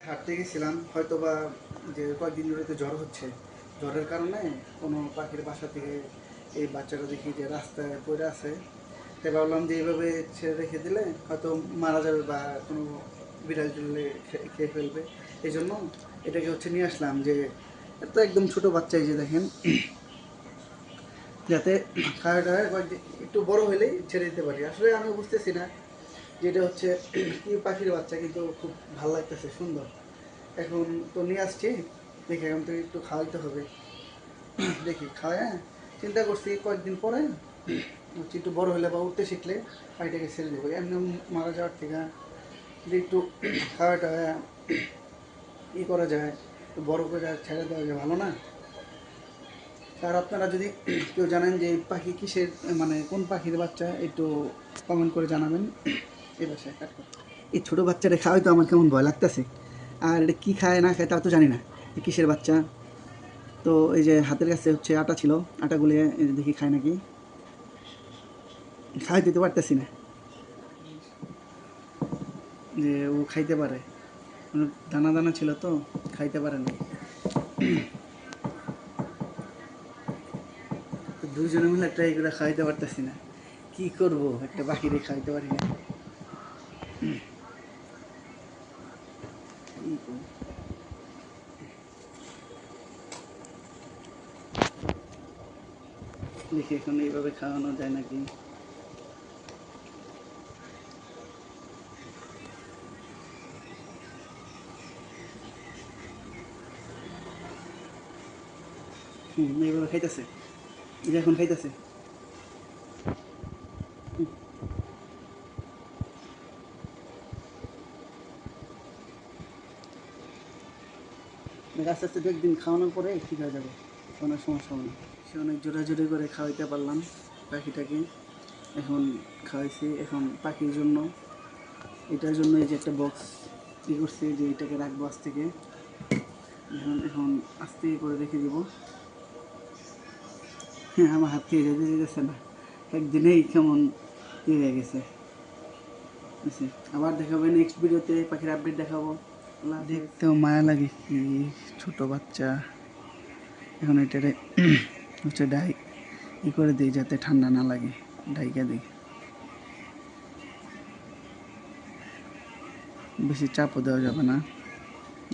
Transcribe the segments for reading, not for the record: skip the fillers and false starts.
হাঁটতে গেছিলাম, হয়তো বা যে কয়েকদিন ধরে তো জ্বর হচ্ছে, জ্বরের কারণে কোনো পাখির বাসা থেকে এই বাচ্চাটা দেখি যে রাস্তায় পড়ে আছে। তাই ভাবলাম যে এইভাবে ছেড়ে রেখে দিলে হয়তো মারা যাবে বা কোনো বিড়াল টিড়ালে খেয়ে ফেলবে। এই জন্য এটাকে নিয়ে আসলাম, যে এত একদম ছোট বাচ্চা, এই যে দেখেন, যাতে খাওয়াটা কয়েকদিন একটু বড় হলেই ছেড়ে দিতে পারি। আসলে আমি বুঝতেছি না যে এটা কি পাখির বাচ্চা, কিন্তু খুব ভালো লাগতেছে, সুন্দর। এখন তো নিয়ে আসছি, দেখি এখন তো একটু খাওয়াইতে হবে। দেখি খাওয়ায়, চিন্তা করছি কয়েকদিন পরে একটু বড় হলে বা উঠতে শিখলে পাখিটাকে ছেড়ে দেবো। এমনি মারা যাওয়ার থেকে যদি একটু খাওয়াটা করা যায়, একটু বড় করে ছেড়ে দেওয়া যায়, ভালো না? আর আপনারা যদি কেউ জানেন যে এই পাখি কিসের, মানে কোন পাখির বাচ্চা, একটু কমেন্ট করে জানাবেন। এই বাসায় কাট কর। এই ছোটো বাচ্চাটা খাওয়াই তো আমার কেমন ভয় লাগতেছে। আর এটা কী খায় না খায় তাও তো জানি না, কিসের বাচ্চা। তো এই যে হাতের কাছে আটা ছিল, আটা গুলিয়ে দেখি খায় নাকি। খাওয়াই দিতে পারতেছি না, যে ও খাইতে পারে। দানা দানা ছিল তো, খাইতে পারে না। তো দুজনে মিলে ট্রাই করে খাইতে পারতেছি না, কি করব, একটা পাখিরে খাইতে পারি না। কি করব? দেখি এখন এইভাবে খাওয়ানো যায় নাকি। এইভাবে খাইতেছে, এই যে এখন খাইতেছে। আস্তে আস্তে দু একদিন খাওয়ানোর পরে ঠিক হয়ে যাবে, কোনো সমস্যা হবে না। সে অনেক জোরাজুরি করে খাওয়াইতে পারলাম পাখিটাকে। এখন খাওয়াইছি, এখন পাখির জন্য, এটার জন্য এই যে একটা বক্স করছি, যে এটাকে রাখবো আজ থেকে। এখন আস্তে করে রেখে দিব। হ্যাঁ, আমার হাত থেকে যেতে যেতেছে না, একদিনেই কেমন হয়ে গেছে। বুঝছি, আবার দেখাবো নেক্সট ভিডিওতে, পাখির আপডেট দেখাবো। দেখতেও মায়া লাগে, কি ছোট বাচ্চা। এখন এটারে ডাই করে দিই যাতে ঠান্ডা না লাগে, ডাইকা দিই। বেশি চাপও দেওয়া যাবে না।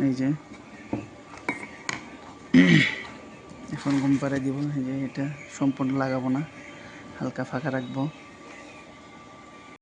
এই যে এখন ঘুম পাড়ায় দিব, এই যে এটা সম্পূর্ণ লাগাবো না, হালকা ফাঁকা রাখবো।